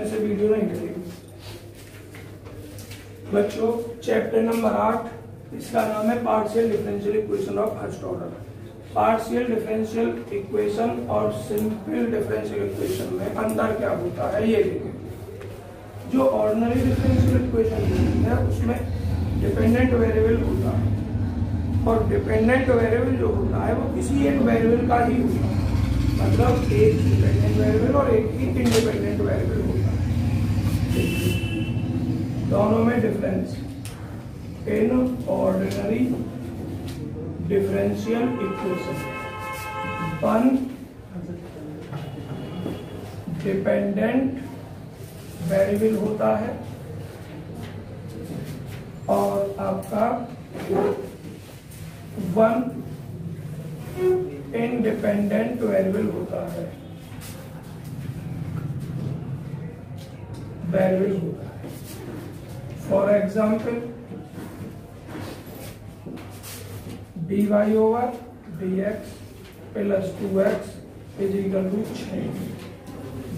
इसमें से वीडियो नहीं लगेगी। बच्चों चैप्टर नंबर 8, इसका नाम है partial differential equation of first order. Partial differential equation और सिंपल डिफरेंशियल इक्वेशन में अंतर क्या होता है ये देखें। जो ऑर्डिनरी डिफरेंशियल इक्वेशन है उसमें डिपेंडेंट वेरिएबल होता है, और डिपेंडेंट वेरिएबल जो होता है वो किसी एक वेरिएबल का ही होता है, मतलब एक डिपेंडेंट वेरिएबल और एक ही इंडिपेंडेंट वेरिएबल होता है। दोनों में difference in ordinary differential equation, one dependent variable होता है और आपका वन इंडिपेंडेंट वेरिएबल होता है, for example dy over dx plus 2x is equal to 6,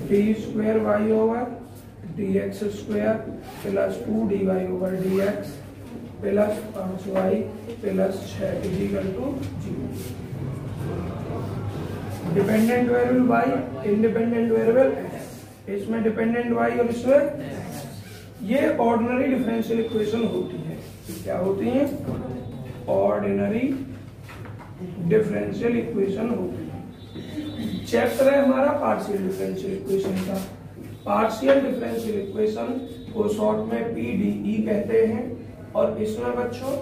d square y over dx square plus 2dy over dx plus 5y plus 6 is equal to 0। Dependent variable y, independent variable x, इसमें dependent y और इसमें ये ordinary differential equation होती है। क्या होती है? Ordinary differential equation होती है। चैप्टर है हमारा पार्शियल डिफरेंशियल इक्वेशन का। पार्शियल डिफरेंशियल इक्वेशन को शॉर्ट में पीडीई कहते हैं, और इसमें बच्चों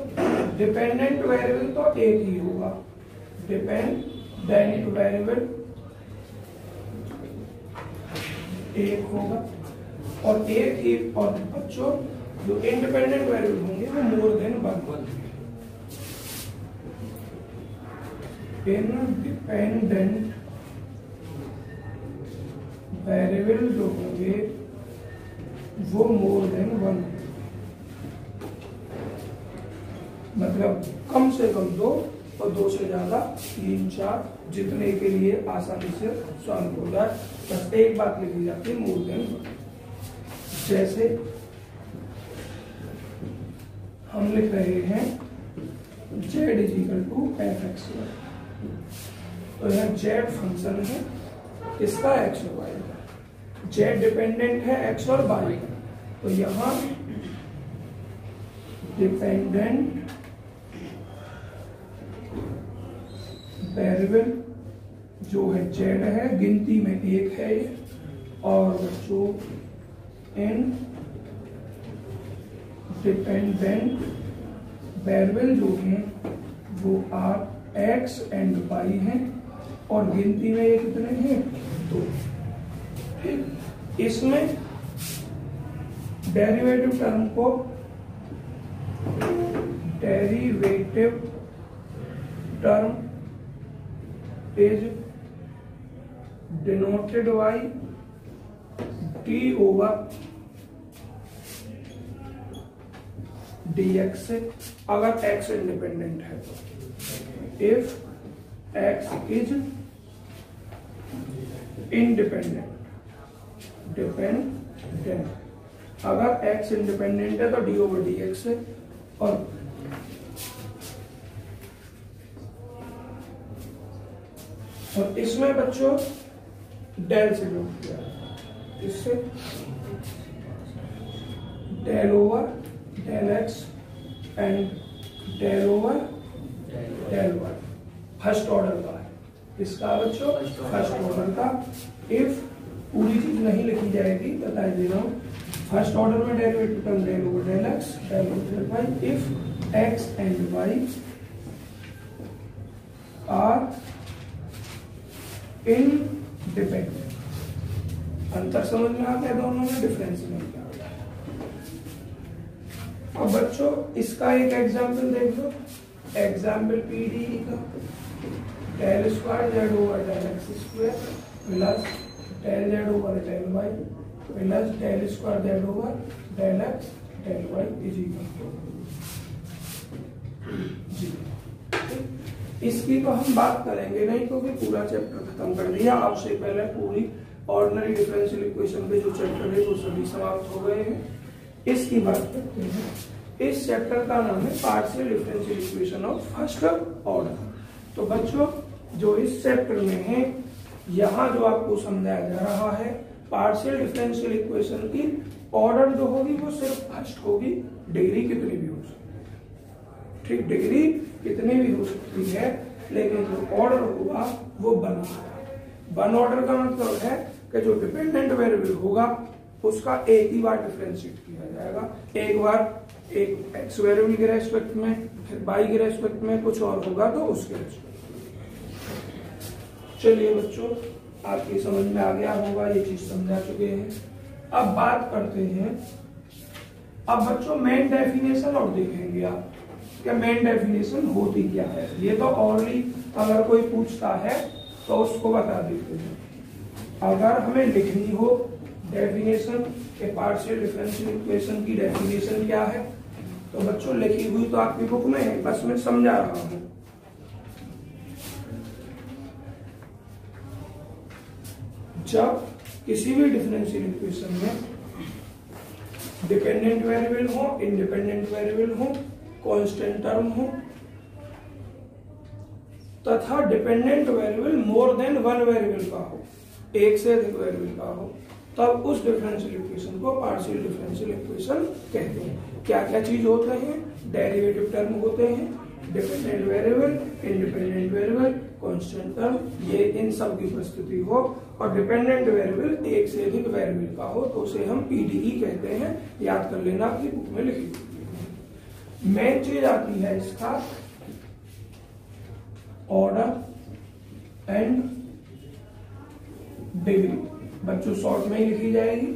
डिपेंडेंट वेरिएबल तो एक ही होगा, डिपेंडेंट वेरिएबल एक होगा, और एक ही, और बच्चों जो इंडिपेंडेंट वेरिएबल होंगे वो more than one. Independent variable जो होंगे वो मोर देन वन, मतलब कम से कम 2 और 2 से ज्यादा 3, 4, जितने के लिए आसानी से सॉल्व हो जाए। बस एक बात लिखी जाती है, मोर देन वन। जैसे हम लिख रहे हैं z is equal to fx, तो यह z फंक्शन है, इसका x और y का, z डिपेंडेंट है x और y का, तो यहां डिपेंडेंट वेरिएबल जो है z है, गिनती में 1 है, और जो इन डिपेंडेंट वेरिएबल जो हैं वो आर एक्स एंड वाई हैं, और गिनती में ये कितने हैं? 2। ठीक, इसमें डेरिवेटिव टर्म को derivative term is denoted by T over dx से, अगर x इंडिपेंडेंट है तो, if x is independent, dependent, अगर x इंडिपेंडेंट है तो d ओवर dx से, और इसमें बच्चों डेल से जोड़ दिया, इससे del over del x and del over del y, first order का है इसका बच्चों, फर्स्ट ऑर्डर का। इफ पूरी चीज नहीं लिखी जाएगी, बता दे रहा हूं, फर्स्ट ऑर्डर में derivative term del over del x del over del y, if x and y are independent. अंतर समझ में आता है दोनों में, डिफरेंस में क्या होता है। अब बच्चों इसका एक एग्जाम्पल देख लो, एग्जाम्पल पीडीई का, del square z over del x square plus del z over del y plus del square z over del x del y is equal to. इसकी तो हम बात करेंगे नहीं, क्योंकि पूरा चैप्टर खत्म कर दिया। आपसे पहले पूरी ऑर्डिनरी डिफरेंशियल इक्वेशन के जो चैप्टर है वो सभी समाप्त हो गए हैं। इसकी बात करते हैं। इस चैप्टर का नाम है partial differential equation of first order. तो बच्चों जो इस चैप्टर में है, यहाँ जो आपको समझाया जा रहा है, पार्शियल डिफरेंशियल इक्वेशन की ऑर्डर जो होगी वो सिर्फ फर्स्ट होगी, डिग्री कितनी भी हो सकती है। ठीक, डिग्री कितनी भी हो सकती है, लेकिन जो ऑर्डर होगा वो वन होगा। वन ऑर्डर का मतलब है कि जो डिपेंडेंट वेरिएबल होगा उसका एक ही बार डिफरेंशिएट किया जाएगा। एक बार एक एक्स वेरिएबल के रेस्पेक्ट में, फिर वाई के रेस्पेक्ट में, कुछ और होगा तो उसके रेस्पेक्ट। चलिए बच्चों, आपकी समझ में आ गया होगा, ये चीज समझा चुके हैं। अब बात करते हैं, अब बच्चों मेन डेफिनेशन और देखेंगे आप क्या मेन डेफिनेशन होती क्या है। ये तो ऑनली अगर कोई पूछता है तो उसको बता देते हैं। अगर हमें लिखनी हो डेफिनेशन के पार्शियल डिफरेंशियल इक्वेशन की डेफिनेशन क्या है, तो बच्चों लिखी हुई तो आपकी बुक में है, बस मैं समझा रहा हूं। जब किसी भी डिफरेंशियल इक्वेशन में डिपेंडेंट वेरिएबल हो, इंडिपेंडेंट वेरिएबल हो, कांस्टेंट टर्म हो तथा dependent variable more than one variable का हो, एक से अधिक वेरिएबल का हो, तब उस डिफरेंशियल इक्वेशन को पार्शियल डिफरेंशियल इक्वेशन कहते हैं। क्या क्या चीज होते हैं? डेरिवेटिव टर्म होते हैं, dependent variable, independent variable, constant term, ये इन सब की उपस्थिति हो और डिपेंडेंट वेरिएबल एक से अधिक वेरिएबल का हो तो उसे हम पीडीई कहते हैं। याद कर लेना, अपनी बुक में लिखी। मेन चीज आती है इसका ऑर्डर एंड डिग्री। बच्चों शॉर्ट में ही लिखी जाएगी।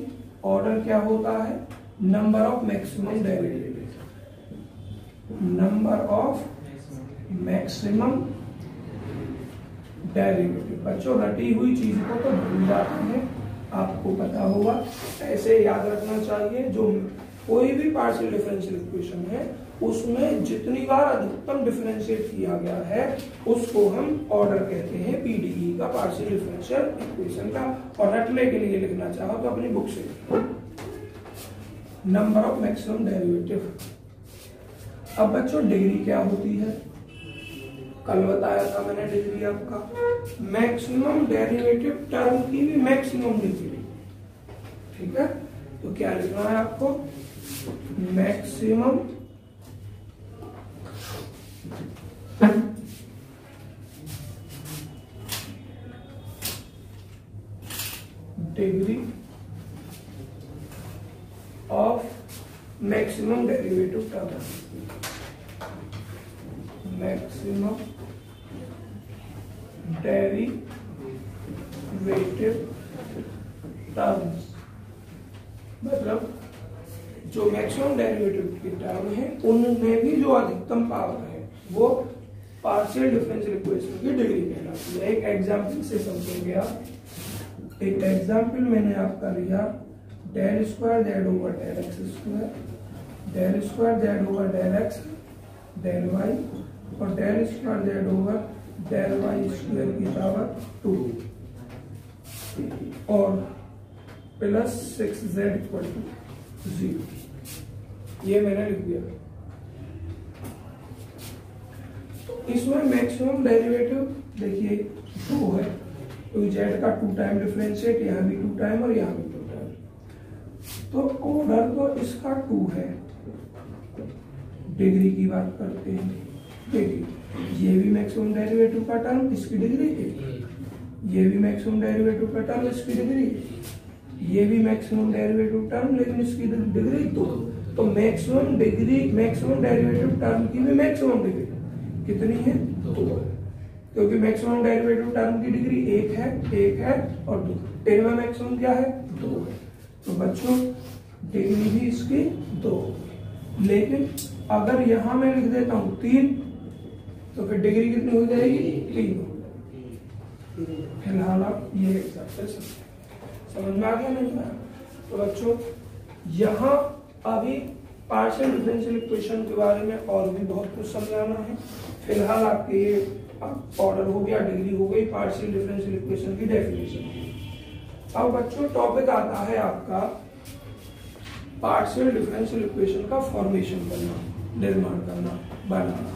ऑर्डर क्या होता है? Number of maximum derivative, number of maximum derivative. बच्चों रटी हुई चीज को तो भूल जाते हैं, आपको पता होगा। ऐसे याद रखना चाहिए, जो कोई भी पार्शियल डिफरेंशियल इक्वेशन है उसमें जितनी बार अधिकतम डिफरेंशिएट किया गया है उसको हम ऑर्डर कहते हैं, पीडीई का, पार्शियल डिफरेंशियल इक्वेशन का। और रटने के लिए लिखना चाहो तो अपनी बुक से नंबर ऑफ मैक्सिमम डेरिवेटिव। अब बच्चों डिग्री क्या होती है? कल बताया था मैंने डिग्री आपका मैक्सिमम डेरिवेटिव टर्म की भी मैक्सिमम डिग्री। ठीक है, तो क्या लिखना है आपको? Maximum degree of maximum derivative term, maximum derivative terms. मतलब जो मैक्सिमम डेरिवेटिव की टर्म है उनमें भी जो अधिकतम पावर है वो पार्शियल डिफरेंशियल इक्वेशन की डिग्री कहलाती है। एक एग्जांपल से समझेंगे आप। एक एग्जांपल मैंने आपका लिया, del square z over del x square, del square z over del x del y और del square z over del y square की पावर 2 और प्लस 6z इक्वल टू 0। ये मैंने लिख दिया। तो इसमें मैक्सिमम डेरिवेटिव देखिए 2 है, तो z का 2 टाइम डिफरेंशिएट, यहाँ भी 2 टाइम और यहाँ भी 2 टाइम। तो ऑर्डर तो इसका 2 है। डिग्री की बात करते हैं, देखिए ये भी मैक्सिमम डेरिवेटिव का टर्म, इसकी डिग्री 1। ये भी मैक्सिमम डेरिवेटिव का टर्म, इसकी डिग्री 1। ये भी मैक्सिमम डेरिवेटिव टर्म, लेकिन इसकी डिग्री 2। तो maximum degree, maximum derivative term की भी मैक्सिमम डिग्री कितनी है? 2। क्योंकि मैक्सिमम डेरिवेटिव टर्म की डिग्री 1 है और 2। इनमें मैक्सिमम क्या है? 2 है। तो बच्चों डिग्री भी इसकी 2। लेकिन अगर यहां मैं लिख देता हूं 3 तो फिर डिग्री कितनी हो जाएगी? 3। फिलहाल आप ये एग्जाम्पल समझ में आ गया नहीं? तो बच्चों यहाँ अभी पार्शियल डिफरेंशियल इक्वेशन के बारे में और भी बहुत कुछ समझाना है। फिलहाल आपके ये ऑर्डर हो गया, डिग्री हो गई, पार्शियल डिफरेंशियल इक्वेशन की डेफिनेशन। अब बच्चों टॉपिक आता है आपका पार्शियल डिफरेंशियल इक्वेशन का फॉर्मेशन करना, निर्माण करना, बनाना।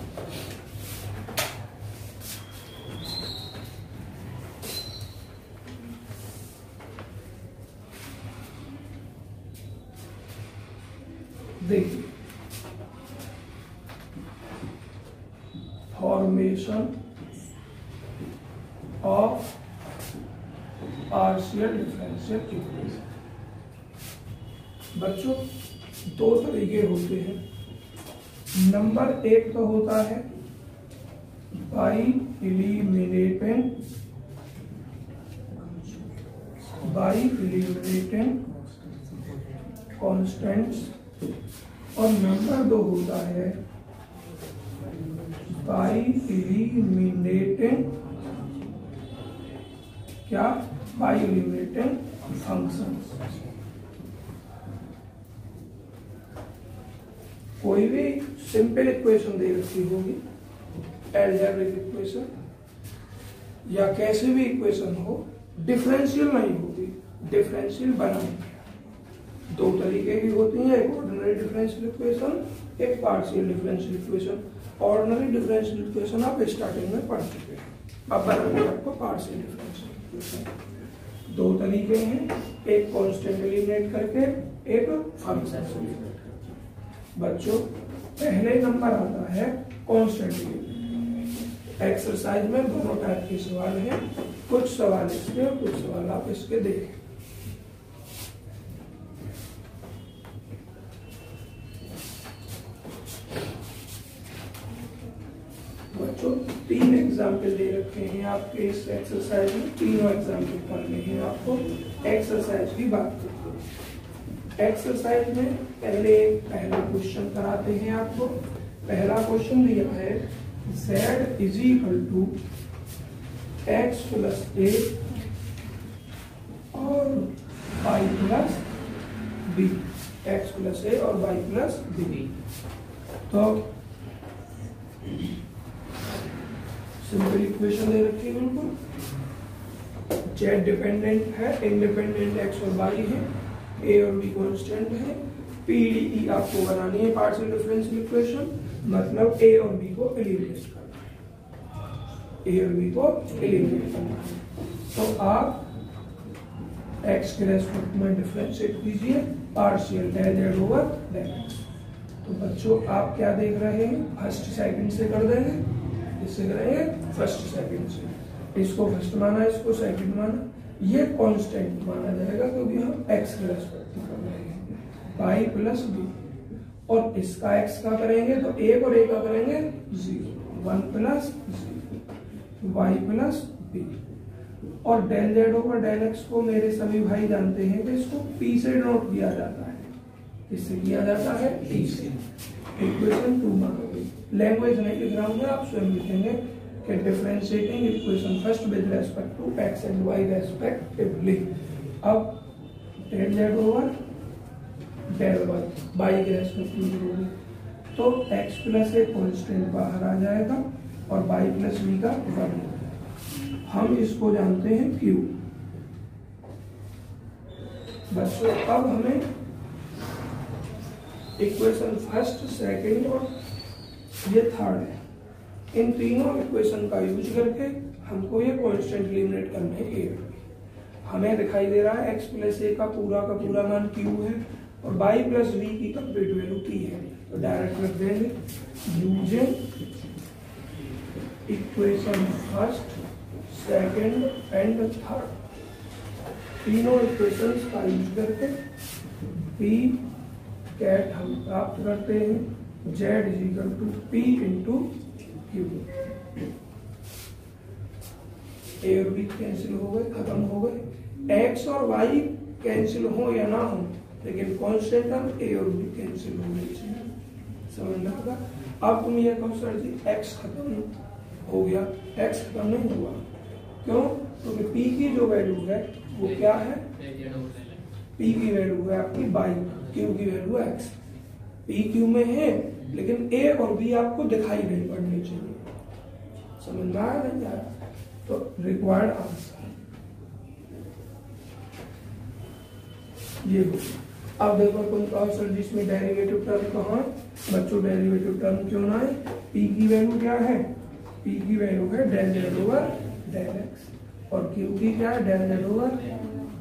देखिए, formation of partial differential equation. बच्चों दो तरीके होते हैं। नंबर एक तो होता है बाई इलिमिनेटिंग कॉन्स्टेंट्स, और नंबर दो होता है बाई इलिमिनेटिंग क्या, बाई इलिमिनेटिंग फंक्शंस। कोई भी सिंपल इक्वेशन दे रखी होगी, अलजेब्रिक इक्वेशन या कैसी भी इक्वेशन हो, डिफरेंशियल नहीं होगी, डिफरेंशियल बनाएंगे। दो तरीके की होती हैं, एक ऑर्डिनरी डिफरेंशियल इक्वेशन, एक partial differential equation. Ordinary differential equation आप स्टार्टिंग में पढ़ चुके हैं, अब बनाएंगे आपको पार्शियल डिफरेंशियल इक्वेशन। दो तरीके हैं, एक कांस्टेंट एलिमिनेट करके, एक फंक्शन एलिमिनेट करके। बच्चों पहले नंबर आता है कांस्टेंट एलिमिनेट। एक्सरसाइज में दोनों टाइप के सवाल हैं, कुछ सवाल इसके और कुछ सवाल आप इसके देखें। बच्चों तीन एग्जाम्पल दे रखे हैं आपके इस एक्सरसाइज में, तीनों एग्जाम्पल पढ़ने हैं आपको। एक्सरसाइज की बात करते हैं। एक्सरसाइज में पहला क्वेश्चन कराते हैं आपको। पहला क्वेश्चन दिया है z is equal to x plus a और y plus b, x plus a और वाई प्लस बी। तो सिंपल इक्वेशन दे रखी है बिल्कुल। जेड डिपेंडेंट है, इंडिपेंडेंट एक्स और वाई है, ए और बी कांस्टेंट है। पीडीई आपको बनानी है पार्शियल डिफरेंशियल इक्वेशन, मतलब ए और बी को एलिमिनेट करना है, ए और बी को एलिमिनेट करना है। तो आप एक्स के रेस्पेक्ट में डिफरेंशिएट कीजिए, partial del z over del x. तो बच्चों आप क्या देख रहे हैं, फर्स्ट सेकंड से कर देंगे, इससे करेंगे फर्स्ट सेकंड से। इसको फर्स्ट माना, इसको सेकंड माना, ये कांस्टेंट माना जाएगा क्योंकि हम एक्स के रेस्पेक्ट में कर रहे हैं, वाई प्लस बी। और इसका एक्स का करेंगे तो एक और एक का करेंगे 0, 1 प्लस 0, वाई प्लस बी। और del z over del x को मेरे सभी भाई जानते हैं कि इसको पी से डिनोट किया जाता है। इससे किया जाता है पी से। इक्वेशन 2 मानोगे, लैंग्वेज नहीं लिख रहा हूं, आप स्वयं लिखेंगे कि differentiating equation first with respect to x and y respectively. अब del z over del y, y के रेस्पेक्ट में करोगे तो एक्स प्लस ए कांस्टेंट बाहर आ जाएगा और वाई प्लस बी का 1। हम इसको जानते हैं क्यू। बच्चों अब हमें इक्वेशन फर्स्ट, सेकंड और ये थर्ड है, इन तीनों इक्वेशन का यूज करके हमको ये कांस्टेंट एलिमिनेट करना है ए। हमें दिखाई दे रहा है एक्स प्लस ए का पूरा मान क्यू है और वाई प्लस बी की कंप्लीट वैल्यू पी है। तो डायरेक्ट रख देंगे using equation first, second and third, तीनों इक्वेशंस का यूज करके पी कैट हम प्राप्त करते हैं z is equal to p into q. A और बी कैंसिल हो गए, खत्म हो गए। एक्स और वाई कैंसिल हो या ना हो, लेकिन कांस्टेंट हम ए और बी कैंसिल होने चाहिए। समझ में आएगा? अब तुम ये कहो सर जी एक्स खत्म हो गया, एक्स खत्म नहीं हुआ। क्यों? क्योंकि पी की जो वैल्यू है वो क्या है, पी की वैल्यू है आपकी बाई, क्यू की वैल्यू एक्स। पी क्यू में है लेकिन ए और बी आपको दिखाई नहीं पड़नी चाहिए। समझ में आया नहीं आया? तो रिक्वायर्ड आंसर ये हो। अब देखो अपन कहा सर जिसमें डेरिवेटिव टर्म कहाँ बच्चों, डेरिवेटिव टर्म क्यों ना है, पी की वैल्यू क्या है, पी की वैल्यू है del z over del x और क्यू की क्या है del z over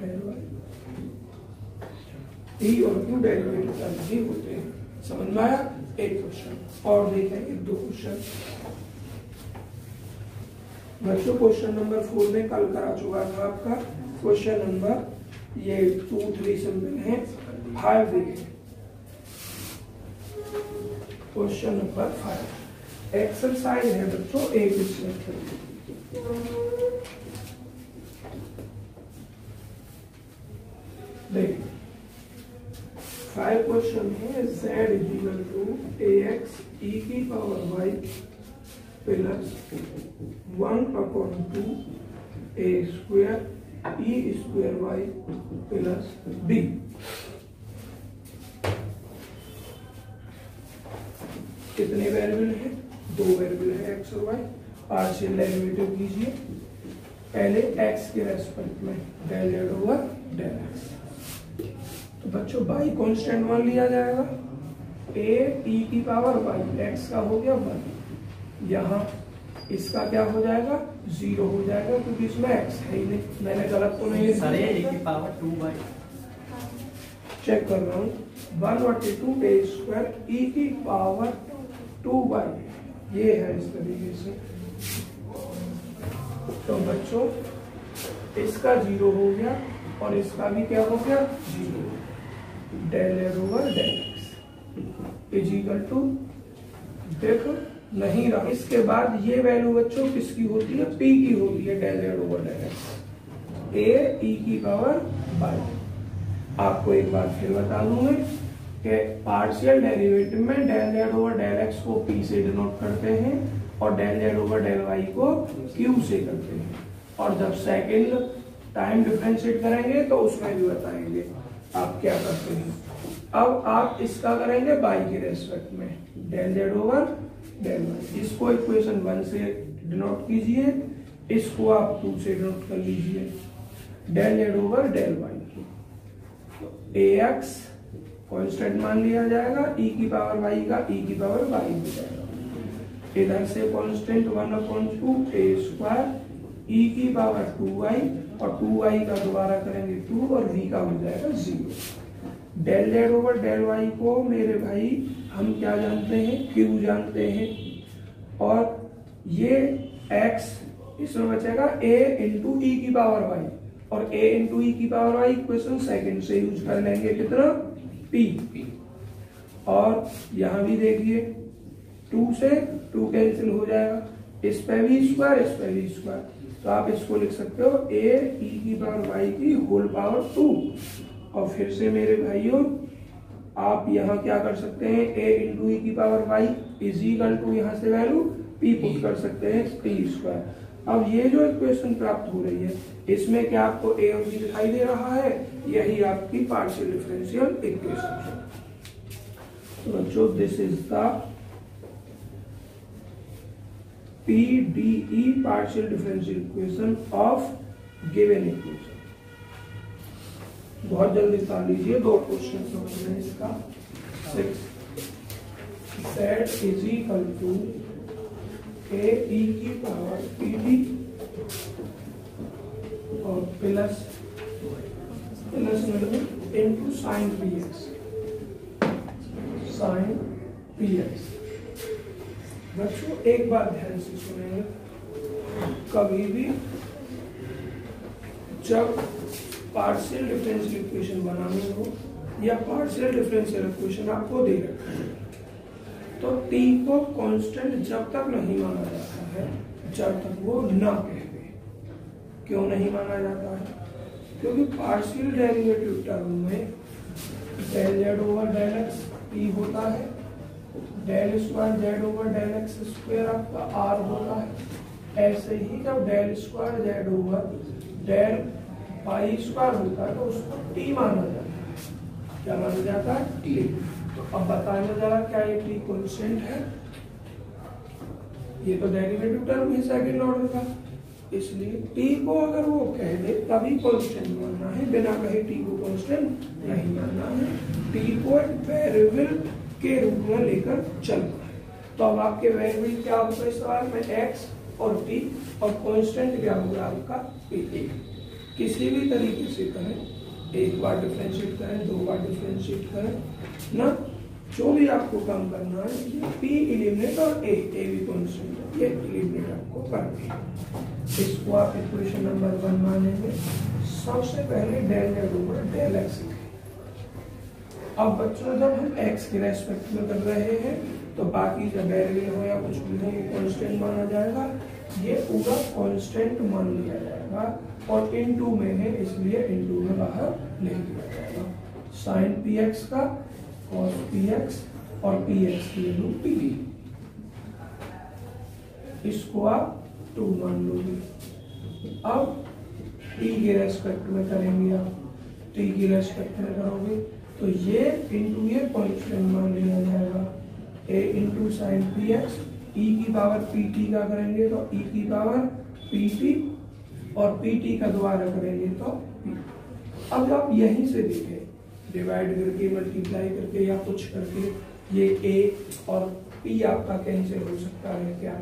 del y. P और क्यू डेरिवेटिव टर्म ही होते हैं। समझ में आया? एक क्वेश्चन और देखेंगे, दो क्वेश्चन बच्चों। क्वेश्चन नंबर 4 में कल करा चुका था आपका। क्वेश्चन नंबर ये 2, 3 सिंपल है, 5 देखें। क्वेश्चन नंबर 5 एक्सरसाइज है बच्चों, एक इसमें देखिए 5 क्वेश्चन है। z equal to ax e की power y plus 1/2 a square e square y plus b। कितने वेरिएबल है? 2 वेरिएबल है x और y। पार्शियल डेरिवेटिव कीजिए पहले x के रेस्पेक्ट में del z over del x। तो बच्चों y कांस्टेंट मान लिया जाएगा, a e की पावर y, x का हो गया 1, यहाँ इसका क्या हो जाएगा 0 हो जाएगा क्योंकि इसमें x है ही नहीं। मैंने गलत तो नहीं लिखा, a की पावर 2y चेक कर रहा हूँ। 1/2 a स्क्वायर e की पावर 2y, ये है इस तरीके से। तो बच्चों इसका 0 हो गया और इसका भी क्या हो गया 0। Del z over del x is equal to, देखो नहीं रहा। इसके बाद ये वैल्यू बच्चों किसकी होती है, p की होती है, del z over del x a e की पावर y। आपको एक बार फिर बता दूंगा कि पार्शियल डेरिवेटिव में del z over del x को p से डिनोट करते हैं और del z over del y को q से करते हैं। और जब सेकंड टाइम डिफरेंशिएट करेंगे तो उसमें भी बताएंगे आप क्या करते हैं। अब आप इसका करेंगे y के रेस्पेक्ट में del z over del y. इसको इक्वेशन 1 से डिनोट कीजिए, इसको आप 2 से डिनोट कर लीजिए, del z over del y. ax constant मान लिया जाएगा, e की पावर y का e की पावर y हो जाएगा। इधर से कांस्टेंट 1/2 a स्क्वायर e की पावर 2y और 2y का दोबारा करेंगे 2 और v का हो जाएगा 0। Del z over del y को मेरे भाई हम क्या जानते हैं, q जानते हैं। और ये x इसमें बचेगा a इंटू e की पावर y और a इंटू e की पावर y इक्वेशन सेकंड से यूज कर लेंगे कितना p। और यहाँ भी देखिए 2 से 2 कैंसिल हो जाएगा, इस पे भी स्क्वायर इस पे भी स्क्वायर, तो आप इसको लिख सकते हो a e की पावर y की होल पावर 2। और फिर से मेरे भाइयों आप यहाँ क्या कर सकते हैं, a इंटू e की power y is equal to यहाँ से वैल्यू p पुट कर सकते हैं p स्क्वायर। अब ये जो इक्वेशन प्राप्त हो रही है इसमें क्या आपको a और b दिखाई दे रहा है, यही आपकी पार्शियल डिफरेंशियल इक्वेशन है। तो बच्चों this is the PDE partial differential equation of given equation. बहुत जल्दी कर लीजिए, 2 क्वेश्चन समझ रहे हैं इसका। 6 z is equal to a e की पावर PD और plus into sine px, sine px। बच्चों एक बात ध्यान से सुनेंगे, कभी भी जब पार्शियल डिफरेंशियल इक्वेशन बनानी हो या पार्शियल डिफरेंशियल इक्वेशन आपको दे रखा है तो t को कांस्टेंट जब तक नहीं माना जाता है जब तक वो ना कहे। क्यों नहीं माना जाता है, क्योंकि पार्शियल डेरिवेटिव टर्म में del z over del x p होता है, del square z over del x square आपका r होता है। ऐसे ही जब del square z over del pi square होता है तो उसको t माना जाता है। क्या माना जाता है, t। तो अब बताने जरा क्या ये t कांस्टेंट है, ये तो डेरिवेटिव टर्म है सेकंड ऑर्डर का, इसलिए टी को अगर वो कह दे तभी कांस्टेंट मानना है, बिना कहे टी को कांस्टेंट नहीं मानना है। टी को एक वेरिएबल के रूप में लेकर चलना है। तो अब आपके वेरिएबल क्या होगा इस सवाल में, एक्स और टी, और कांस्टेंट क्या होगा आपका पी। किसी भी तरीके से करें, एक बार डिफरेंशिएट करें, दो बार डिफरेंशिएट करें ना, जो भी आपको काम करना है, ये पी एलिमिनेट और ए भी कांस्टेंट है, ये एलिमिनेट आपको करना है। इसको आप इक्वेशन नंबर 1 मानेंगे। सबसे पहले डेल जेड ऊपर डेल एक्स लिखें। अब बच्चों जब हम एक्स के रेस्पेक्ट में कर रहे हैं तो बाकी जब वेरिएबल हो या कुछ भी हो वो कांस्टेंट माना जाएगा, ये पूरा कांस्टेंट मान लिया जाएगा, और इनटू में है इसलिए इनटू में बाहर लिख दिया जाएगा। साइन पी एक्स का कॉस पी एक्स और पी एक्स की वैल्यू पी, इसको आप 2 मान लोगे। अब टी के रेस्पेक्ट में करेंगे, आप टी की रेस्पेक्ट में करोगे तो ये इंटू ये कांस्टेंट मान लिया जाएगा, ए into sine p x, e की पावर पी टी का करेंगे तो ई की पावर पी टी, और पी टी का दोबारा करेंगे तो पी। अब जब आप यहीं से देखें, डिवाइड करके मल्टीप्लाई करके या कुछ करके, ये ए और पी आपका कैंसिल हो सकता है क्या?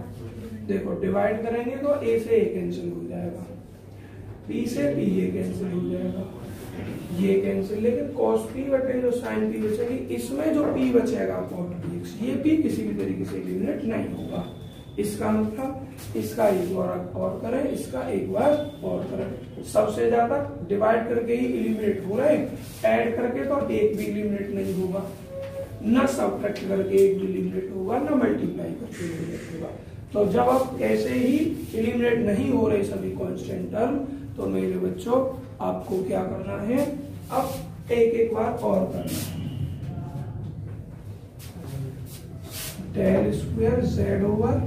देखो डिवाइड करेंगे तो ए से ए कैंसिल हो जाएगा, पी से पी ये कैंसिल हो जाएगा, ये कैंसिल, लेकिन cos p बटे जो sin p बचेगी, इसमें जो p बचेगा cot px, ये p किसी भी तरीके से एलिमिनेट नहीं होगा। इसका मतलब इसका एक बार और करें, इसका एक बार और करें, सबसे ज्यादा डिवाइड करके ही एलिमिनेट हो रहे हैं, ऐड करके तो एक भी एलिमिनेट नहीं होगा, न सब्ट्रैक्ट करके एक भी एलिमिनेट होगा, न मल्टीप्लाई करके एलिमिनेट होगा। तो जब आप ऐसे ही एलिमिनेट नहीं हो रहे सभी कांस्टेंट टर्म, तो मेरे बच्चों आपको क्या करना है, अब एक एक बार और करना है। Del square z over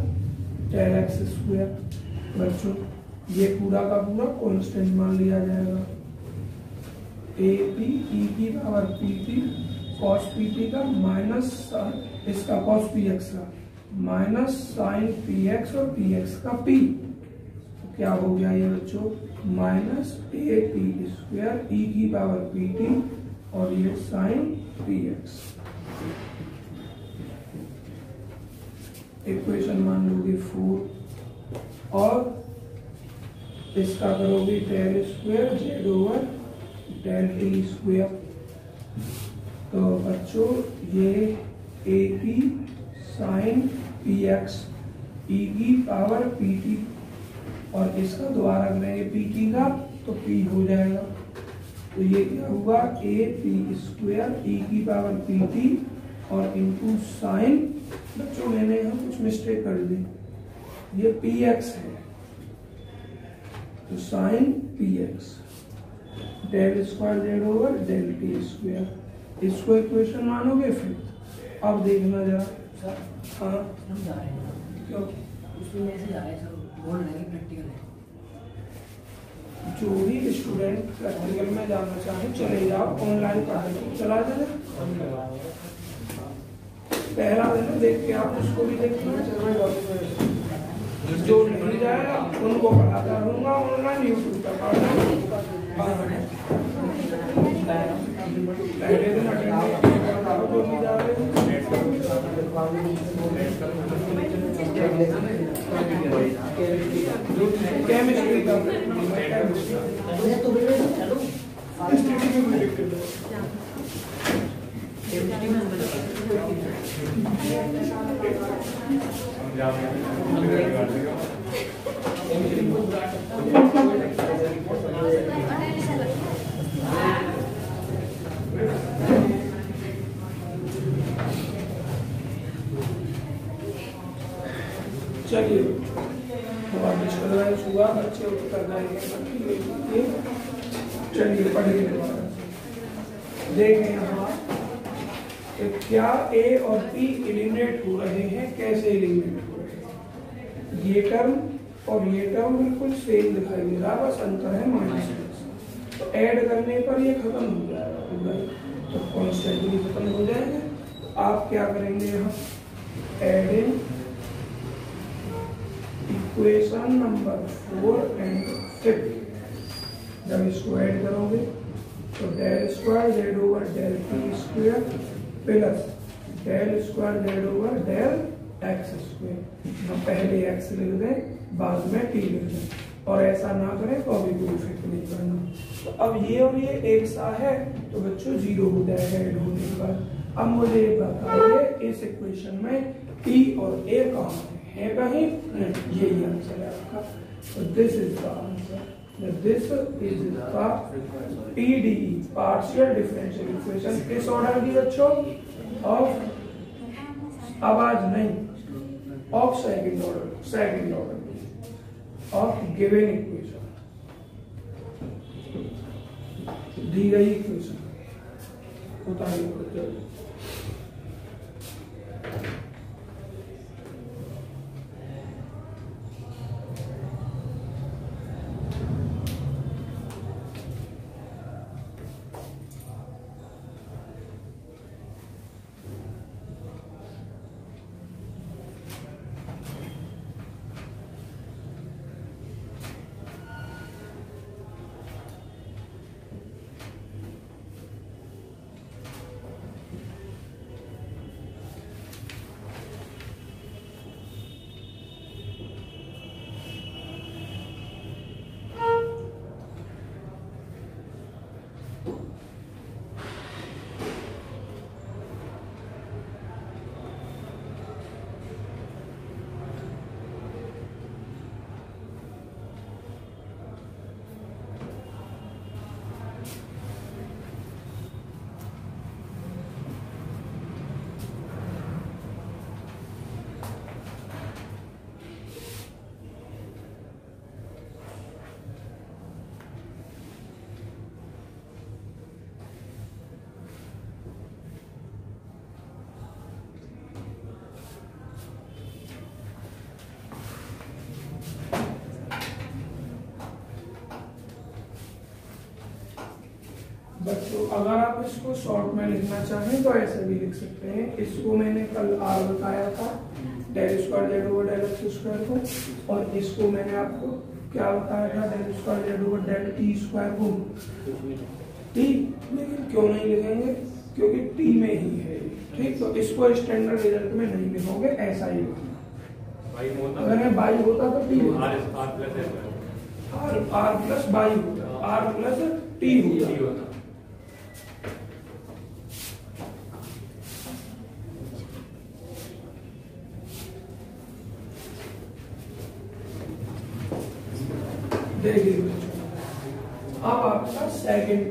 del x square, बच्चों ये पूरा का पूरा कांस्टेंट मान लिया जाएगा। ए पी ई की power P T cos P T का माइनस इसका कॉस पी एक्स का माइनस साइन पी एक्स और पी एक्स का पी, तो क्या हो गया ये बच्चों, माइनस ए पी स्क्वायर ई की पावर पी टी और ये साइन पी एक्स। इक्वेशन मान लोगे 4, और इसका करोगे del square z over del t square. तो बच्चों ये a p sine p x e की पावर पी टी, और इसका दोबारा करेंगे पी टी का तो पी हो जाएगा, तो ये क्या हुआ, ए पी स्क्वायर ई की पावर पी टी और इनटू साइन, बच्चों मैंने यहाँ कुछ मिस्टेक कर दी, ये पी एक्स है तो sine p x del square z over del t square. इसको इक्वेशन मानोगे फिर। अब देखना जरा, हाँ क्यों उसमें मैसेज आ रहा है सर, बोल रहे हैं प्रैक्टिकल है। जो भी स्टूडेंट प्रैक्टिकल में जाना चाहे चले जाओ, ऑनलाइन पढ़ाई चला जाए, पहला दिन देख के आप उसको भी देखना, जो नहीं जाएगा उनको पढ़ाता रहूंगा ऑनलाइन यूट्यूब पर पढ़ना। पहले दिन अटेंडेंस जो भी जा रहे केमिस्ट्री का चलिए हुआ बच्चे कर जाएंगे। चलिए पढ़िए देखें यहाँ क्या ए और पी एलिमिनेट हो रहे हैं, कैसे एलिमिनेट हो रहे हैं। ये टर्म और ये टर्म बिल्कुल सेम दिखाई दे रहा, बस अंतर है माइनस। तो ऐड करने पर ये खत्म हो जाएगा पूरा, तो कांस्टेंट भी खत्म हो जाएगा। आप क्या करेंगे यहाँ, एडिंग इक्वेशन नंबर 4 एंड 5, जब इसको ऐड करोगे तो del square z over del t square plus del square z over del x square. हम पहले एक्स लिख दें, बाद में टी लिख दें, और ऐसा ना करें तो अभी कोई इफेक्ट नहीं करना। तो अब ये और ये एक सा है तो बच्चों जीरो हो जाएगा ऐड होने पर। अब मुझे ये बताइए इस इक्वेशन में टी और ए कहाँ है कहीं नहीं, यही आंसर है आपका। तो this is the answer, this is the PDE partial differential equation. किस ऑर्डर की बच्चों? ऑफ, आवाज नहीं, of second order of given equation, दी गई इक्वेशन बताइए। बच्चों अगर आप इसको शॉर्ट में लिखना चाहें तो ऐसे भी लिख सकते हैं। इसको मैंने कल आर बताया था, del square z over del x square को, और इसको मैंने आपको क्या बताया था, del square z over del t square को टी। लेकिन क्यों नहीं लिखेंगे? क्योंकि टी में ही है, ठीक। तो इसको स्टैंडर्ड रिजल्ट में नहीं लिखोगे, ऐसा ही लिखना। अगर मैं बाई होता तो टी आर प्लस बाई होता, आर प्लस टी होता। देखिए अब आपका सेकंड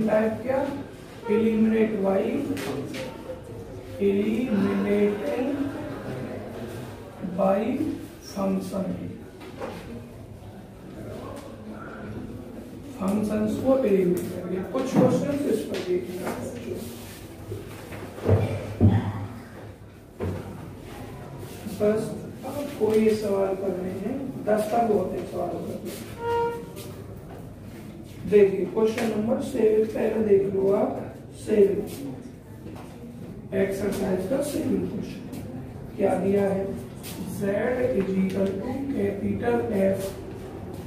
टाइप क्या? Eliminate y, eliminating by functions को एलिमिनेट करेंगे। कुछ क्वेश्चन इस पर देखिए, बस आपको ये सवाल करने हैं, 10 तक होते हैं सवाल करने। देखिए क्वेश्चन नंबर 7 पहले देख लो आप, 7 एक्सरसाइज का 7 क्वेश्चन क्या दिया है? z is equal to capital F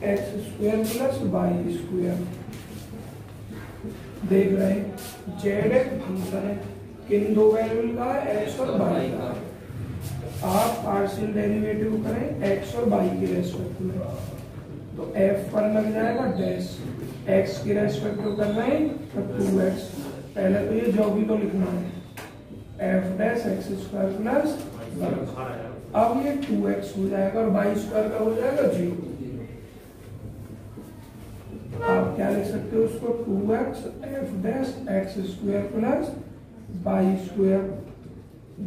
x square plus y square. देख रहे हैं z एक फंक्शन है, किन दो वेरिएबल का है? x और y का। आप पार्शियल डेरिवेटिव करें x और y के रेस्पेक्ट में, तो f पर लग जाएगा डैश, x के रेस्पेक्ट में कर रहे हैं तो 2x। पहले तो ये जो भी तो लिखना है, f dash x square plus y। अब ये 2x हो जाएगा और y स्क्वायर का हो जाएगा 0। आप क्या लिख सकते हो उसको? 2x f dash x square plus y square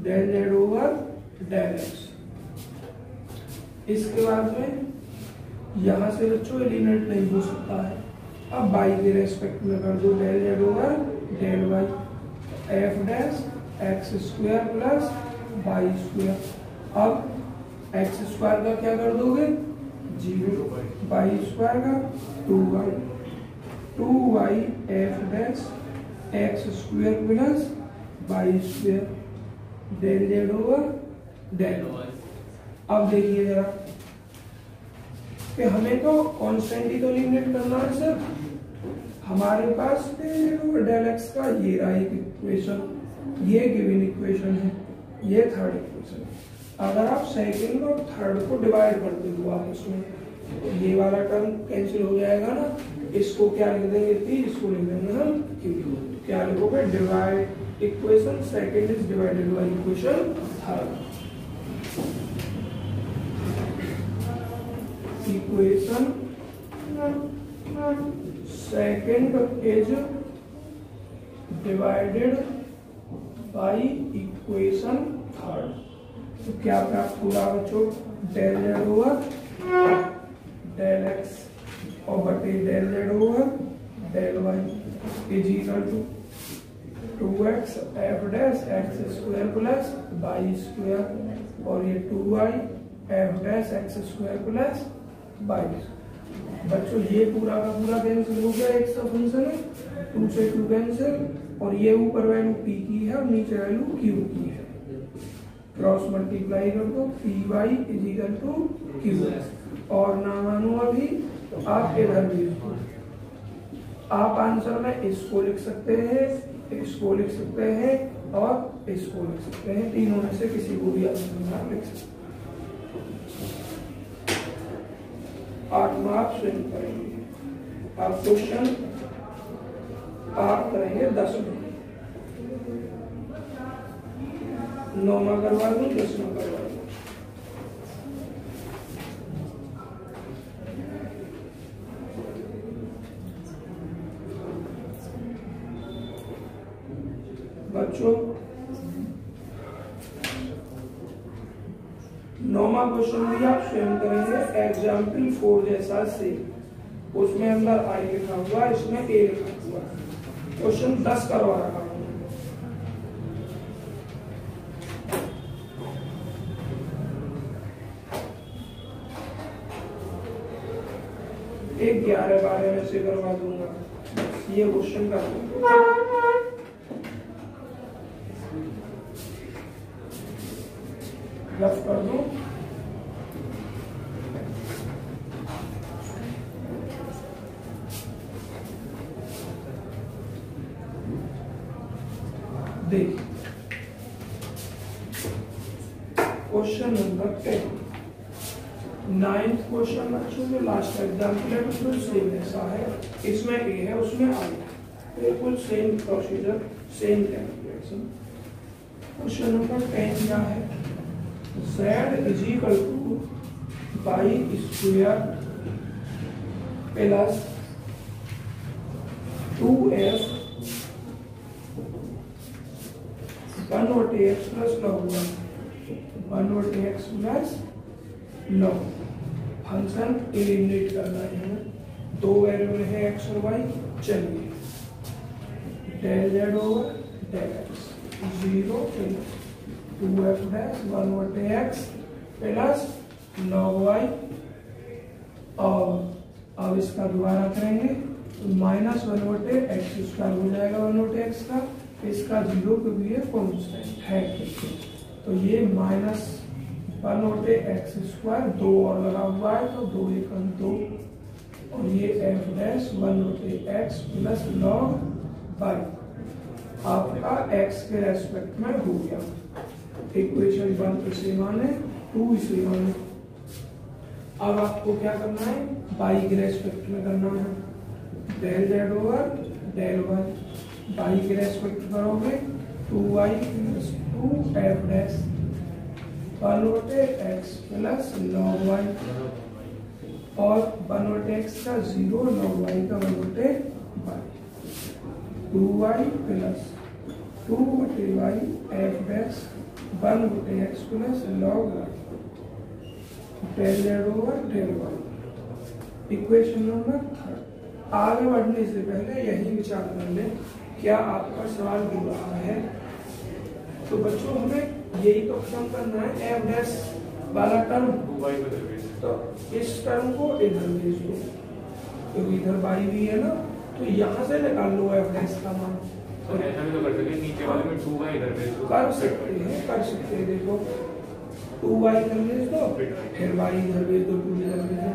del z over del x. इसके बाद में यहां से बच्चों एलिमिनेट नहीं हो सकता है, अब y के रेस्पेक्ट में कर दो, del z over del y, f dash x square plus y square. अब एक्स स्क्वायर का क्या कर दोगे? 0, y स्क्वायर का 2y, 2y f dash x square plus y square del z over del. अब देखिए जरा कि हमें तो कांस्टेंट ही तो एलिमिनेट करना है सर। हमारे पास डेल एक्स का ये रहा एक इक्वेशन, ये गिवन इक्वेशन है, ये थर्ड इक्वेशन है। अगर आप सेकंड और थर्ड को डिवाइड कर दो आपस में, तो ये वाला टर्म कैंसिल हो जाएगा ना। इसको क्या लिख देंगे पी, इसको लिख देंगे हम क्यू। तो क्या लिखोगे, divide equation second is divided by equation third. Equation second is divided by equation third. तो क्या प्राप्त होगा बच्चों, del z over del x और बटे del z over del y is equal to 2x f dash x square plus y square, और ये 2y f dash x square plus y. बच्चों ये पूरा का पूरा कैंसिल हो गया, एक सा फंक्शन है, 2 से 2 कैंसिल, और ये ऊपर वैल्यू p की है और नीचे वैल्यू q की है। क्रॉस मल्टीप्लाई कर दो, p y is equal to q. और ना मानो अभी तो आप इधर भी आप आंसर में इसको लिख सकते हैं, इसको लिख सकते हैं और इसको लिख सकते हैं। तीनों में से किसी को भी आंसर लिख सकते हैं। 8 मार्क्स स्वयं करेंगे। आप क्वेश्चन आप करेंगे 10 में, 9वां करवा दूं, 10वां करवा दूं। बच्चों 9वां क्वेश्चन भी आप स्वयं करेंगे। एग्जाम्पल 4 जैसा से, उसमें अंदर आई लिखा हुआ, इसमें ए लिखा हुआ। क्वेश्चन 10 करवा रहा हूं। एक 11-12 में से करवा दूंगा, ये क्वेश्चन कर दूंगा। रफ कर दो। देख क्वेश्चन नंबर 10, 9th क्वेश्चन बच्चों जो लास्ट एग्जाम्पल है बिल्कुल सेम ऐसा है। इसमें ए है, उसमें आई है, बिल्कुल same procedure, same calculation. Question number 10 क्या है, z is equal to y square plus 2f 1/x plus log 1/x plus log। Function eliminate करना है हमें, दो वेरिएबल है x और y। चलिए del z over del x 0 plus 2f dash 1/x plus log y, और अब इसका दोबारा करेंगे तो माइनस 1/x स्क्वायर हो जाएगा 1/x का, इसका 0 क्योंकि ये कॉन्स्टेंट है। तो ये माइनस 1/x स्क्वायर, 2 और लगा हुआ है तो 2 × 2, और ये f dash 1/x plus log y आपका x के रेस्पेक्ट में हो गया। इक्वेशन 1 इसे माने, 2 इसे माने। अब आपको क्या करना है, y के रेस्पेक्ट में करना है। Del z over del y, y के रेस्पेक्ट करोगे 2y plus 2f dash 1/x plus log y, और 1/x का 0, log y का 1/y, 2y plus 2/y f dash 1/x plus log y, del z over del y. Equation number 3। आगे बढ़ने से पहले यही विचार कर ले क्या आपका सवाल हो रहा है। तो बच्चों हमें यही तो खत्म करना है, एफ डैश वाला टर्म, तो इस टर्म को इधर भेज दो, क्योंकि इधर बाई भी है ना, तो यहाँ से निकाल लो एफ डैश का मान। तो ऐसा भी तो कर सकते हैं, नीचे वाले में 2y इधर भेज दो। कर सकते हैं, देखो 2y इधर भेज दो, फिर y इधर भेज दो, 2 इधर भेज दो,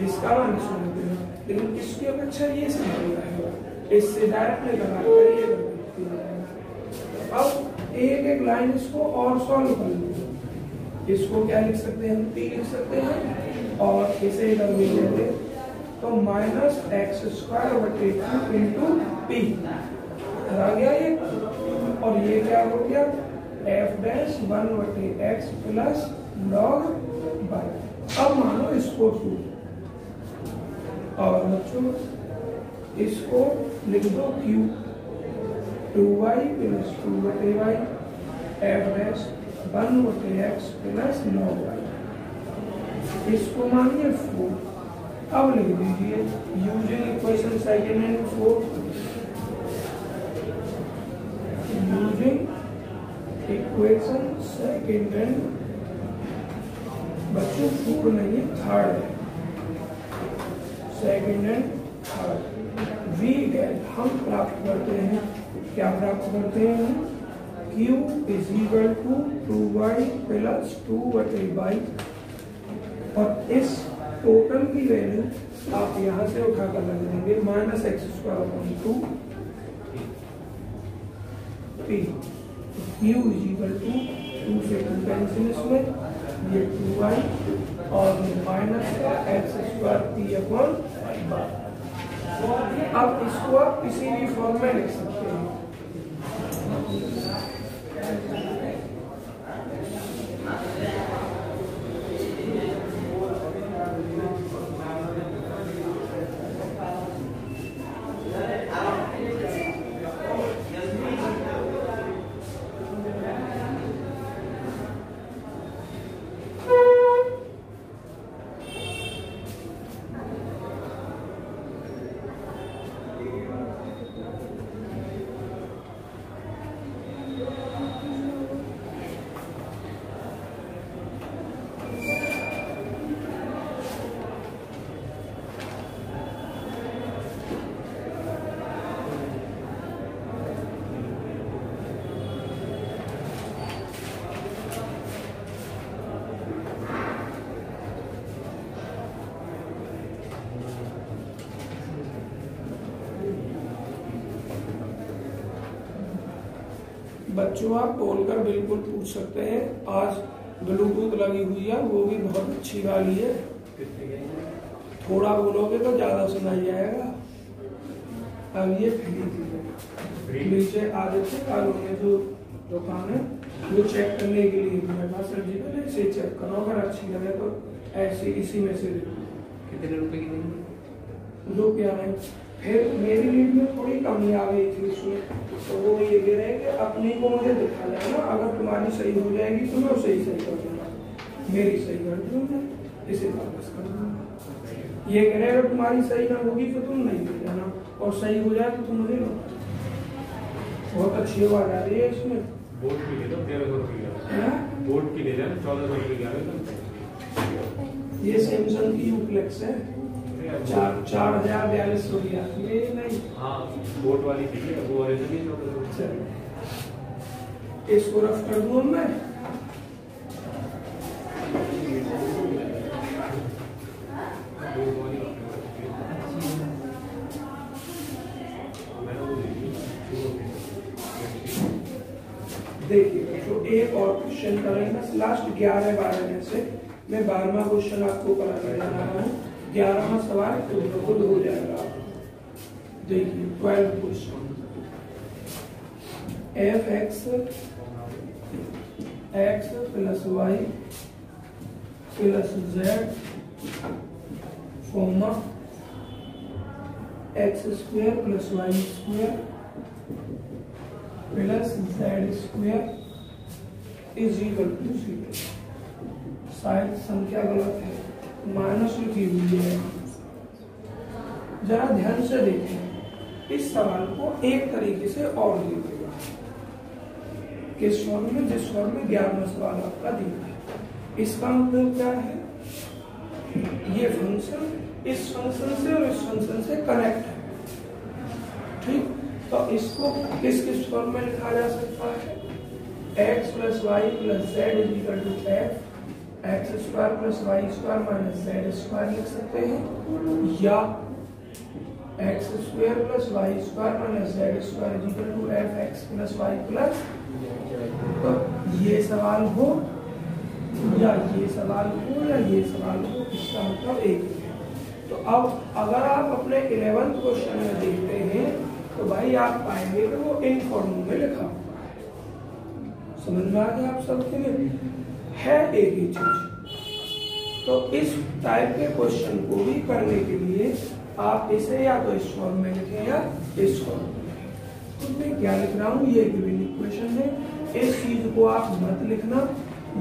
इसका मान इसमें रख देना। लेकिन इसकी अपेक्षा ये सिंपल रहेगा, इससे डायरेक्ट निकालना करिए। अब एक एक लाइन इसको और सॉल्व कर लो। इसको क्या लिख सकते हैं हम, p लिख सकते हैं, और इसे इधर ले लेंगे तो माइनस एक्स स्क्वायर बटे 2 इंटू पी आ गया ये, और ये क्या हो गया एफ डैश 1 बटे एक्स प्लस लॉग बाई। अब मानो इसको 2, और बच्चों इसको लिख दो क्यू 2y प्लस 2 बटे वाई एफ डैश 1 बटे एक्स प्लस लॉग वाई, इसको मानिए 4। अब लिख दीजिए using equation second and fourth, using equation second and, बच्चों फोर नहीं थर्ड है, second and third. We get हम प्राप्त करते हैं, क्या प्राप्त करते हैं, Q is equal to 2y plus 2 बटे वाई, और इस टोटल की वैल्यू आप यहां से उठाकर लग देंगे minus x square upon 2 p. Q is equal to 2 से 2 कैंसिल इसमें, ये 2y और माइनस का एक्स स्क्वायर पी अपॉन। अब इसको आप किसी भी फॉर्म में लिख सकते हैं। बच्चों आप बोलकर बिल्कुल पूछ सकते हैं। आज ब्लूटूथ लगी हुई है, वो भी बहुत अच्छी वाली है, थोड़ा बोलोगे तो ज्यादा सुनाई जाएगा। अब ये फ्री नीचे आदित्य कालों में जो दुकान है वो चेक करने के लिए मेरे पास, सर जी पहले इसे चेक करो, अगर अच्छी लगे तो ऐसे इसी में से कितने रुपए की देंगे, रुपया नहीं। फिर मेरी लीड में थोड़ी कमी आ गई थी उसमें, तो वो ये कह रहे हैं कि अपनी को मुझे दिखा लेना, अगर तुम्हारी सही हो जाएगी तो मैं उसे ही सही कर दूंगा, मेरी सही कर दूंगा, इसे वापस कर दूंगा। ये कह रहे हैं अगर तुम्हारी सही ना होगी तो तुम नहीं ले जाना, और सही हो जाए तो तुम मुझे लो। बहुत अच्छी आवाज आ रही है इसमें। बोर्ड की ले लो, 1300 रुपये, बोर्ड की ले जाए 1400 रुपये। ये सैमसंग की यूप्लेक्स है, 4042 रुपया, ये नहीं। हाँ बोट वाली थी वो ओरिजिनल। इसको रफ कर दूं मैं, देखिए तो एक और क्वेश्चन करेंगे लास्ट 11-12 में से। मैं 12वां क्वेश्चन आपको कराने जा रहा हूँ, 11वां सवाल खुद हो जाएगा। देखिए 12 question, f x plus y plus z फॉर्मा x square plus y square plus z square is equal to 0। शायद संख्या गलत है, माइनस लिखी हुई है। जरा ध्यान से देखें, इस सवाल को एक तरीके से और देखिएगा, किस फॉर्म में, जिस फॉर्म में 11वां सवाल आपका दिया है। इसका मतलब क्या है, ये फंक्शन इस फंक्शन से और इस फंक्शन से कनेक्ट है, ठीक। तो इसको किस फॉर्म में लिखा जा सकता है, x plus y plus z is equal to f x square plus y square minus z square लिख सकते हैं, या x square plus y square minus z square is equal to f x plus y plus, तो ये सवाल हो या ये सवाल हो या ये सवाल हो, इसका मतलब एक ही है। तो अब अगर आप अपने 11th क्वेश्चन में देखते हैं तो भाई आप पाएंगे कि वो इन फॉर्म में लिखा हुआ है। समझ में आ गया आप सबके लिए? है एक ही चीज। तो इस टाइप के क्वेश्चन को भी करने के लिए आप इसे या तो इस फॉर्म में लिखें या इस फॉर्म में लिखें। तो मैं क्या लिख रहा हूँ, ये गिवन इक्वेशन है, इस चीज को आप मत लिखना,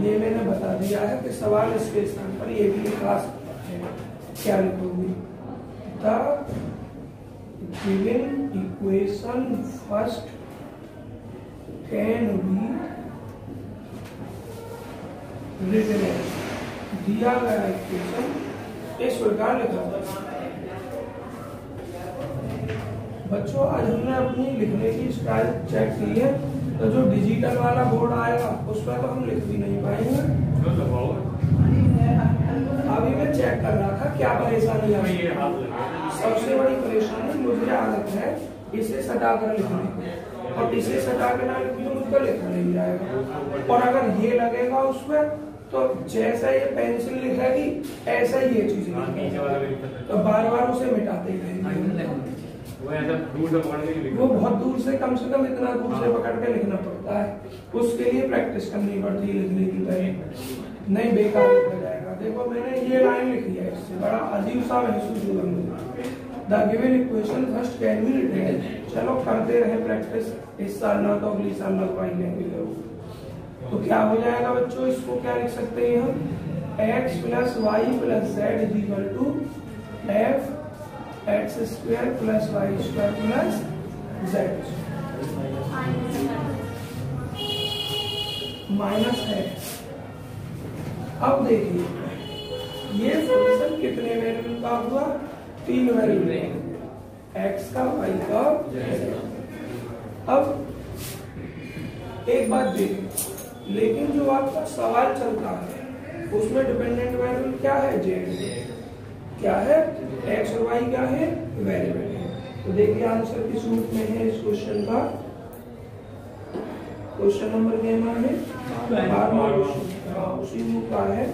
ये मैंने बता दिया है कि सवाल इसके स्थान पर ये भी लिखा सकता है। क्या लिखोगे? The given equation first can be written as, दिया गया इक्वेशन इस प्रकार लिखा जाता है। बच्चों आज हमने अपनी लिखने की स्टाइल चेक की है, तो जो डिजिटल वाला बोर्ड आएगा उस पर तो हम लिख भी नहीं पाएंगे। अभी मैं चेक कर रहा था क्या परेशानी है। सबसे बड़ी परेशानी मुझे आदत है इसे सटा कर लिखने की, और इसे सटा के ना लिखने मुझको लिखा नहीं जाएगा। और अगर ये लगेगा उसमें तो जैसा ये पेंसिल लिखेगी ऐसा ही ये चीज लिखेगी, तो बार बार उसे मिटाते ही रहेंगे। वो बहुत दूर से, कम से कम इतना दूर से पकड़ के लिखना पड़ता है, उसके लिए प्रैक्टिस करनी पड़ती है लिखने की पहले, नहीं बेकार लिखा जाएगा। देखो मैंने ये लाइन लिखी है, इससे बड़ा अजीब सा महसूस हुआ मुझे। The given equation first can be written, चलो करते रहे प्रैक्टिस, इस साल ना तो अगली साल लगवाएंगे। तो क्या हो जाएगा बच्चों, इसको क्या लिख सकते हैं हम, x plus y plus z is equal to f x square plus y square plus z minus x. अब देखिए ये फंक्शन कितने वेरिएबल का हुआ, 3 वेरिएबल, एक्स का, वाई का, अब एक बात देखिए, लेकिन जो आपका सवाल चलता है उसमें डिपेंडेंट वेरिएबल क्या है, जेड। क्या है, एक्स और वाई क्या है, वेरिएबल है। तो देखिए आंसर किस रूप में है इस क्वेश्चन का, क्वेश्चन नंबर क्या है, उसी रूप का है,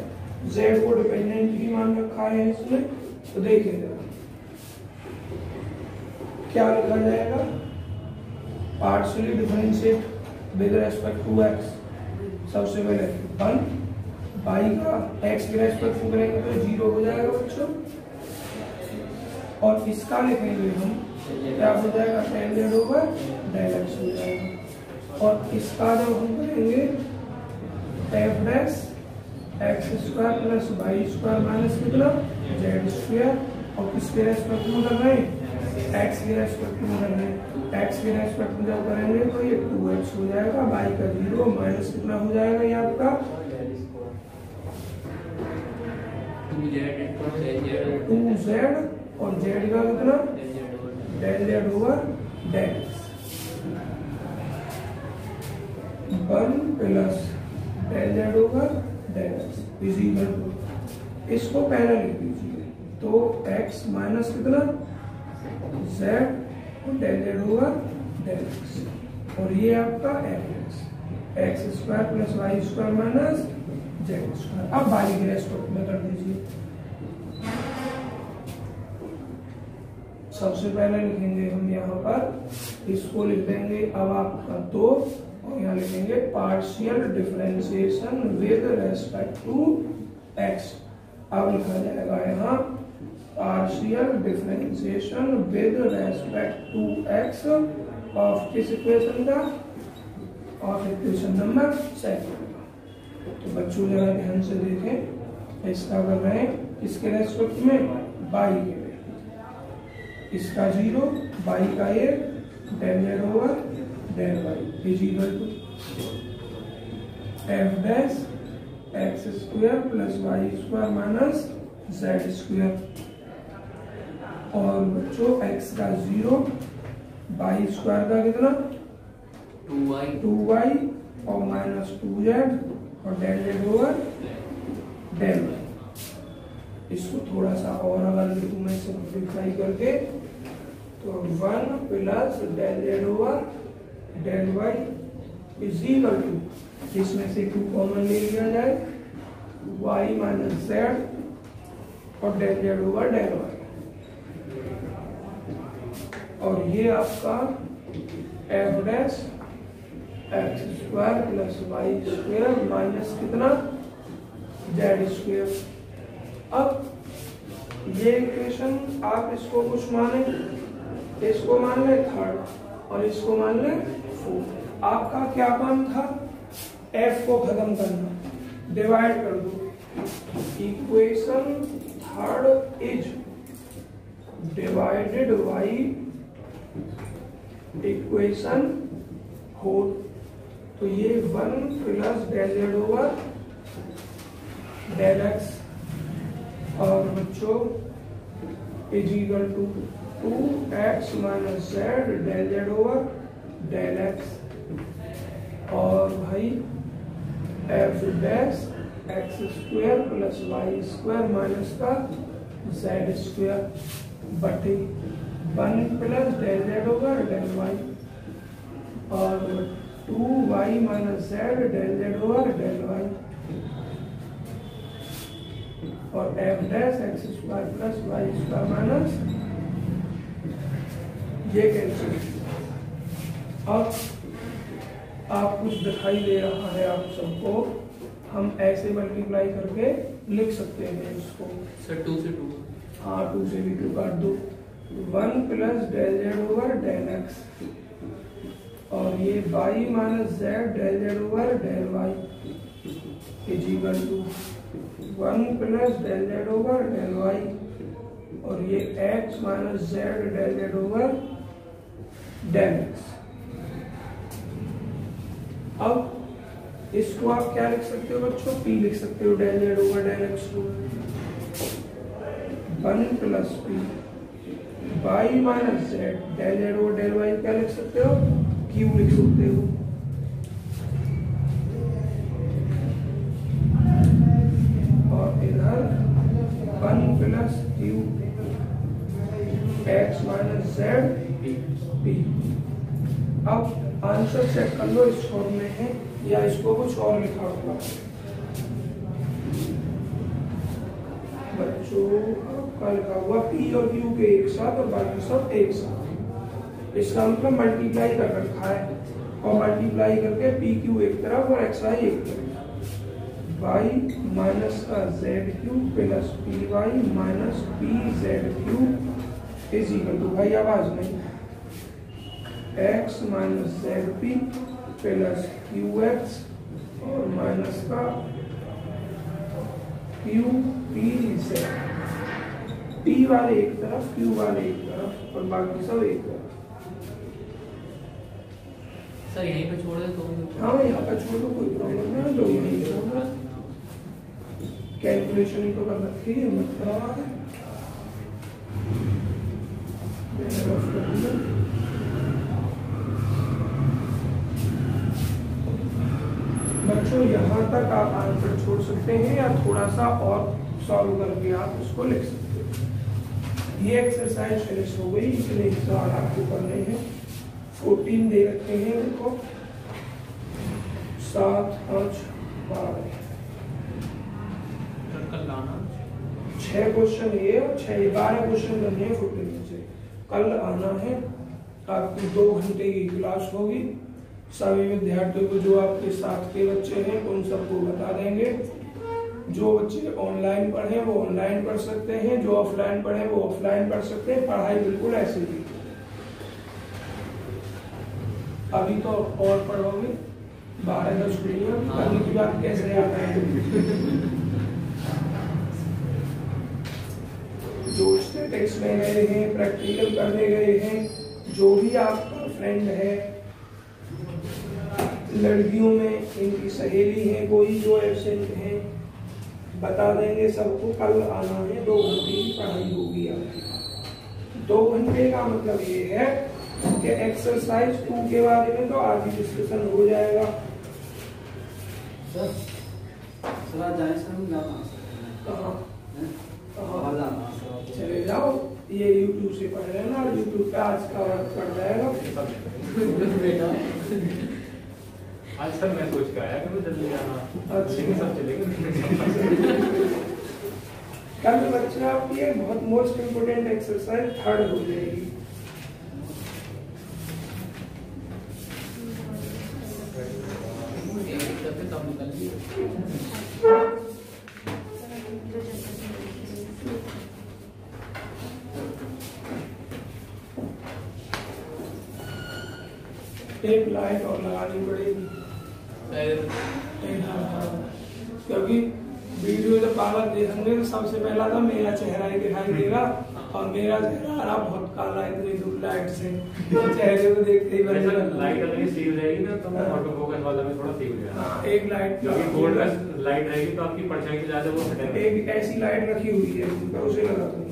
जेड को डिपेंडेंट ही मान रखा है इसमें। तो देखिए क्या लिखा जाएगा, partially differentiate with respect to x, सबसे पहले 1, बाई का एक्स के रेस्पेक्ट में करेंगे तो 0 हो जाएगा बच्चों, और इसका लिखेंगे हम क्या हो जाएगा, tan z over del x हो जाएगा, और इसका जब हम करेंगे f dash x square plus y square minus कितना, जेड स्क्वायर, और किसके रेस्पेक्ट में कर रहे हैं, एक्स के रेस्पेक्ट में कर रहे हैं, एक्स के रेस्पेक्ट में जब करेंगे तो ये 2x हो जाएगा, बाई का 0 माइनस कितना हो जाएगा ये आपका 2z, और z का कितना, del z over del x, 1 plus del z over del x is equal to, इसको पहले लिख दीजिए, तो x माइनस कितना, z del z over del x, और ये आपका x square plus y square minus z square. अब वाई के रेस्पेक्ट में कर दीजिए, सबसे पहले लिखेंगे हम यहाँ पर, इसको लिख देंगे अब आपका 2, और यहाँ लिखेंगे partial differentiation with respect to x. अब लिखा जाएगा यहाँ partial differentiation with respect to x of किस इक्वेशन का, ऑफ इक्वेशन नंबर 7। तो बच्चों जरा ध्यान से देखें, इसका कर रहे हैं किसके रेस्पेक्ट में, बाई के, इसका 0, बाई का 1, del z over del y is equal to f dash x square plus y square minus z square, और बच्चों x का 0, बाई स्क्वायर का कितना, 2y और माइनस 2z, और del z over del y. इसको थोड़ा सा और अगर लिखूं मैं सिंप्लीफाई करके तो 1 plus del z over del y is equal to, इसमें से 2 कॉमन ले लिया जाए, y माइनस जेड और del z over del y, और ये आपका f dash x square plus y square minus कितना जेड स्क्वायर। अब ये इक्वेशन आप इसको कुछ माने, इसको मान ले थर्ड और इसको मान ले फोर्थ। आपका क्या काम था, एफ को खत्म करना, डिवाइड कर दो। Equation third is divided by equation fourth, तो ये 1 plus del z over del x और बच्चों is equal to 2x minus z del z over del x, और भाई f dash x square plus y square minus का z square बटे 1 plus del z over del y और 2y minus z del z over del y और f dash x square plus y square minus ये cancel. अब आप कुछ दिखाई दे रहा है आप सबको, हम ऐसे मल्टीप्लाई करके लिख सकते हैं इसको। सर 2 से 2, हाँ 2 से भी 2 काट दो, 1 plus del z over del x और ये y minus z del z over del y is equal to 1 plus del z over del y और ये x minus z del z over del x. अब इसको आप क्या लिख सकते हो बच्चों, p लिख सकते हो del z over del x को 1 plus p y minus z del z over del y क्या लिख सकते हो, क्यू लिख सकते हो। और इधर 1 plus q x minus z P. अब आंसर चेक कर लो इस फॉर्म में है या इसको कुछ और लिखा होगा बच्चों। आपका लिखा हुआ पी और क्यू के एक साथ और बाकी सब एक साथ, इसका मतलब मल्टीप्लाई कर रखा है और मल्टीप्लाई करके पी क्यू एक तरफ और एक्स वाई एक तरफ, वाई माइनस का z q plus p y minus p z q is equal to, भाई आवाज नहीं, x minus z p plus q x और माइनस का क्यू पी जेड, पी वाले एक तरफ क्यू वाले एक तरफ और बाकी सब एक तरफ। सर यहीं पे छोड़ दे तो हाँ यहाँ पे छोड़ दो, कोई प्रॉब्लम नहीं, लो यहीं छोड़, कैलकुलेशन ही तो कर रखी है, मत करवा है। बच्चों यहाँ तक आप आंसर छोड़ सकते हैं या थोड़ा सा और सॉल्व करके आप उसको लिख सकते हैं। ये एक्सरसाइज फिनिश हो गई, इसलिए सवाल आपको करने हैं। 14 दे रखे हैं, देखो 7 5 12 कल आना 6 क्वेश्चन ये और 12 क्वेश्चन करने हैं 14 से। कल आना है, आपकी 2 घंटे की क्लास होगी। सभी विद्यार्थियों को जो आपके साथ के बच्चे हैं उन सबको बता देंगे। जो बच्चे ऑनलाइन पढ़े वो ऑनलाइन पढ़ सकते हैं, जो ऑफलाइन पढ़े वो ऑफलाइन पढ़ सकते हैं। पढ़ाई बिल्कुल ऐसी ही, अभी तो और पढ़ोगे 12-10 पीढ़ियां, अभी की बात कैसे आता है। जो स्टैटिक्स में गए हैं, प्रैक्टिकल करने गए हैं, जो भी आपका फ्रेंड है, लड़कियों में इनकी सहेली है कोई जो एब्सेंट है, बता देंगे सबको। कल आना है, 2 घंटे की पढ़ाई होगी आपकी। 2 घंटे का मतलब ये है कि एक्सरसाइज 2 के बारे में तो आज ही डिस्कशन हो जाएगा। सर जाए सर हम चले जाओ, ये YouTube से पढ़ रहे ना, YouTube पे आज का वर्क पढ़ जाएगा। बेटा आज सर मैं सोच के आया कि मैं जल्दी जाना, अच्छा। लेकिन सब चलेंगे। कल बच्चे आपकी एक बहुत मोस्ट इम्पोर्टेंट एक्सरसाइज थर्ड हो जाएगी। एक दफे तब निकल गई। एक लाइट और लगानी पड़ेगी, क्योंकि वीडियो जब बाबा देखेंगे तो सबसे पहला तो मेरा चेहरा ही दिखाई देगा, और मेरा चेहरा बहुत काला है इतनी दूर लाइट से, तो चेहरे को देखते ही लाइट अगर सीव रहेगी ना तो ऑटो फोकस वाला में थोड़ा सीव हो जाएगा। हाँ, एक लाइट क्योंकि गोल्ड लाइट रहेगी तो आपकी परछाई से ज्यादा वो हटेगा। एक ऐसी लाइट रखी हुई है, उसे लगा दूंगा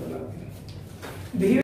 धीरे